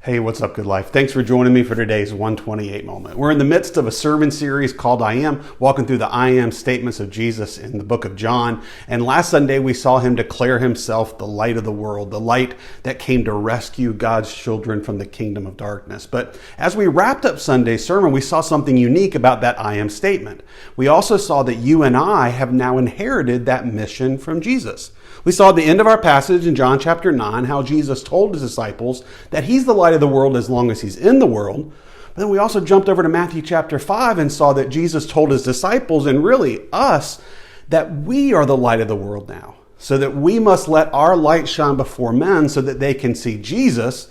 Hey, what's up, Good Life? Thanks for joining me for today's 128 moment. We're in the midst of a sermon series called I Am, walking through the I Am statements of Jesus in the book of John. And last Sunday, we saw him declare himself the light of the world, the light that came to rescue God's children from the kingdom of darkness. But as we wrapped up Sunday's sermon, we saw something unique about that I Am statement. We also saw that you and I have now inherited that mission from Jesus. We saw at the end of our passage in John chapter 9 how Jesus told his disciples that he's the light of the world as long as he's in the world. But then we also jumped over to Matthew chapter 5 and saw that Jesus told his disciples, and really us, that we are the light of the world now. So that we must let our light shine before men so that they can see Jesus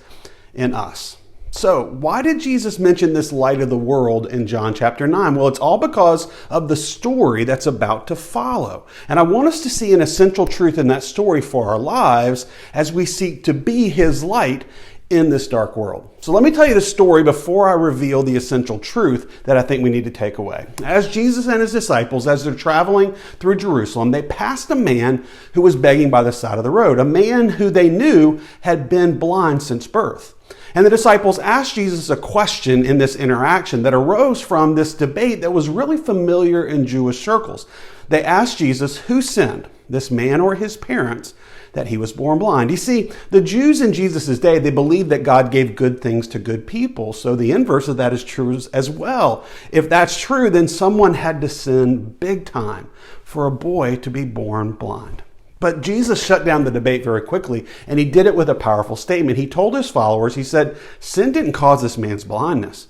in us. So why did Jesus mention this light of the world in John chapter 9? Well, it's all because of the story that's about to follow. And I want us to see an essential truth in that story for our lives as we seek to be his light in this dark world. So let me tell you the story before I reveal the essential truth that I think we need to take away. As Jesus and his disciples, as they're traveling through Jerusalem, they passed a man who was begging by the side of the road, a man who they knew had been blind since birth. And the disciples asked Jesus a question in this interaction that arose from this debate that was really familiar in Jewish circles. They asked Jesus who sinned, this man or his parents, that he was born blind. You see, the Jews in Jesus' day, they believed that God gave good things to good people. So the inverse of that is true as well. If that's true, then someone had to sin big time for a boy to be born blind. But Jesus shut down the debate very quickly, and he did it with a powerful statement. He told his followers, he said, sin didn't cause this man's blindness.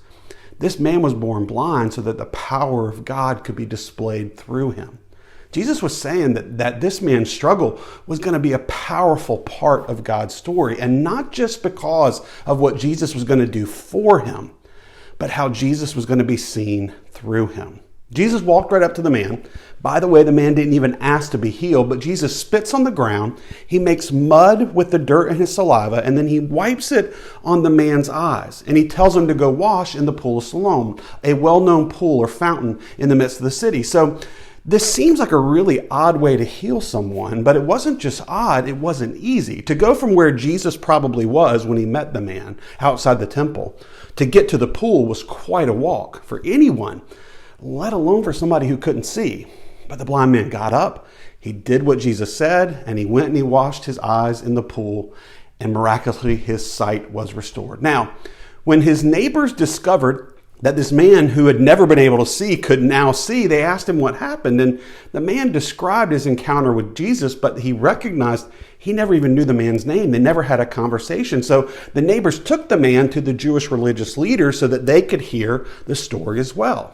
This man was born blind so that the power of God could be displayed through him. Jesus was saying that this man's struggle was going to be a powerful part of God's story, and not just because of what Jesus was going to do for him, but how Jesus was going to be seen through him. Jesus walked right up to the man. By the way, the man didn't even ask to be healed, but Jesus spits on the ground. He makes mud with the dirt in his saliva, and then he wipes it on the man's eyes. And he tells him to go wash in the pool of Siloam, a well-known pool or fountain in the midst of the city. So this seems like a really odd way to heal someone, but it wasn't just odd, it wasn't easy. To go from where Jesus probably was when he met the man outside the temple to get to the pool was quite a walk for anyone, let alone for somebody who couldn't see. But the blind man got up, he did what Jesus said, and he went and he washed his eyes in the pool, and miraculously his sight was restored. Now, when his neighbors discovered that this man who had never been able to see could now see, they asked him what happened, and the man described his encounter with Jesus, but he recognized he never even knew the man's name. They never had a conversation. So the neighbors took the man to the Jewish religious leaders so that they could hear the story as well.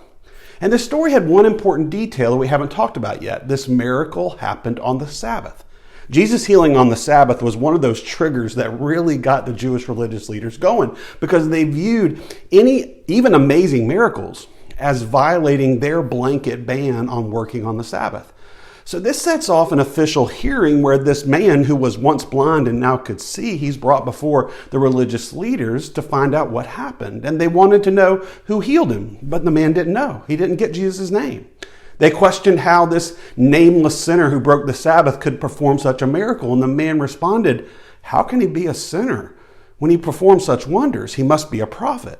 And this story had one important detail that we haven't talked about yet. This miracle happened on the Sabbath. Jesus healing on the Sabbath was one of those triggers that really got the Jewish religious leaders going, because they viewed even amazing miracles as violating their blanket ban on working on the Sabbath. So this sets off an official hearing where this man who was once blind and now could see, he's brought before the religious leaders to find out what happened. And they wanted to know who healed him, but the man didn't know. He didn't get Jesus' name. They questioned how this nameless sinner who broke the Sabbath could perform such a miracle. And the man responded, how can he be a sinner when he performs such wonders? He must be a prophet.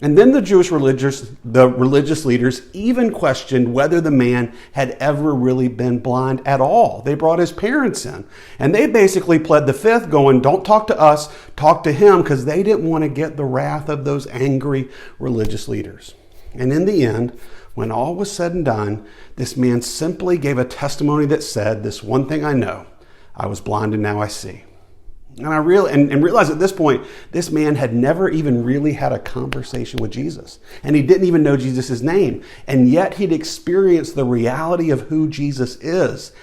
And then the religious leaders even questioned whether the man had ever really been blind at all. They brought his parents in, and they basically pled the fifth, going, don't talk to us, talk to him, because they didn't want to get the wrath of those angry religious leaders. And in the end, when all was said and done, this man simply gave a testimony that said, this one thing I know, I was blind and now I see. And I realized at this point, this man had never even really had a conversation with Jesus. And he didn't even know Jesus' name. And yet he'd experienced the reality of who Jesus is.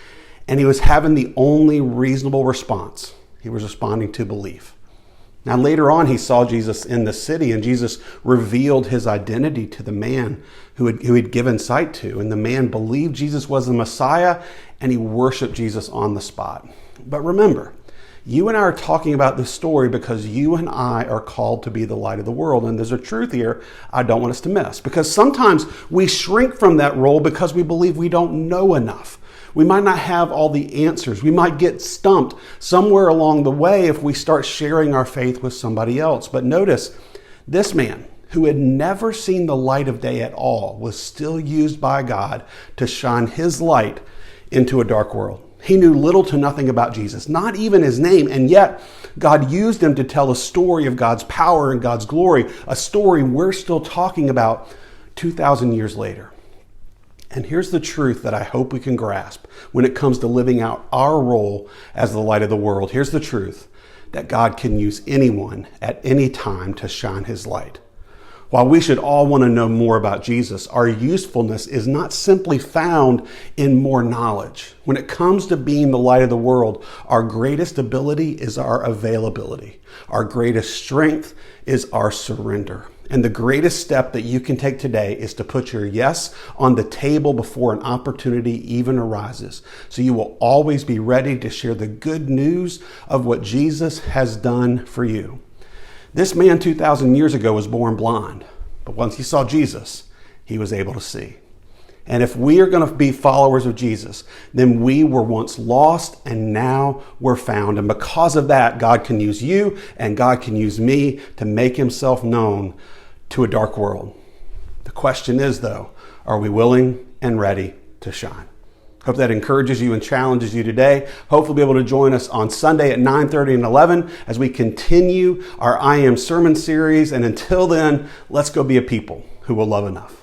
And he was having the only reasonable response. He was responding to belief. Now later on, he saw Jesus in the city, and Jesus revealed his identity to the man who he'd given sight to. And the man believed Jesus was the Messiah, and he worshiped Jesus on the spot. But remember, you and I are talking about this story because you and I are called to be the light of the world. And there's a truth here I don't want us to miss, because sometimes we shrink from that role because we believe we don't know enough. We might not have all the answers. We might get stumped somewhere along the way if we start sharing our faith with somebody else. But notice, this man who had never seen the light of day at all was still used by God to shine his light into a dark world. He knew little to nothing about Jesus, not even his name, and yet God used him to tell a story of God's power and God's glory, a story we're still talking about 2,000 years later. And here's the truth that I hope we can grasp when it comes to living out our role as the light of the world. Here's the truth, that God can use anyone at any time to shine his light. While we should all want to know more about Jesus, our usefulness is not simply found in more knowledge. When it comes to being the light of the world, our greatest ability is our availability. Our greatest strength is our surrender. And the greatest step that you can take today is to put your yes on the table before an opportunity even arises. So you will always be ready to share the good news of what Jesus has done for you. This man 2,000 years ago was born blind, but once he saw Jesus, he was able to see. And if we are going to be followers of Jesus, then we were once lost and now we're found. And because of that, God can use you and God can use me to make himself known to a dark world. The question is, though, are we willing and ready to shine? Hope that encourages you and challenges you today. Hopefully be able to join us on Sunday at 9:30 and 11 as we continue our I Am sermon series. And until then, let's go be a people who will love enough.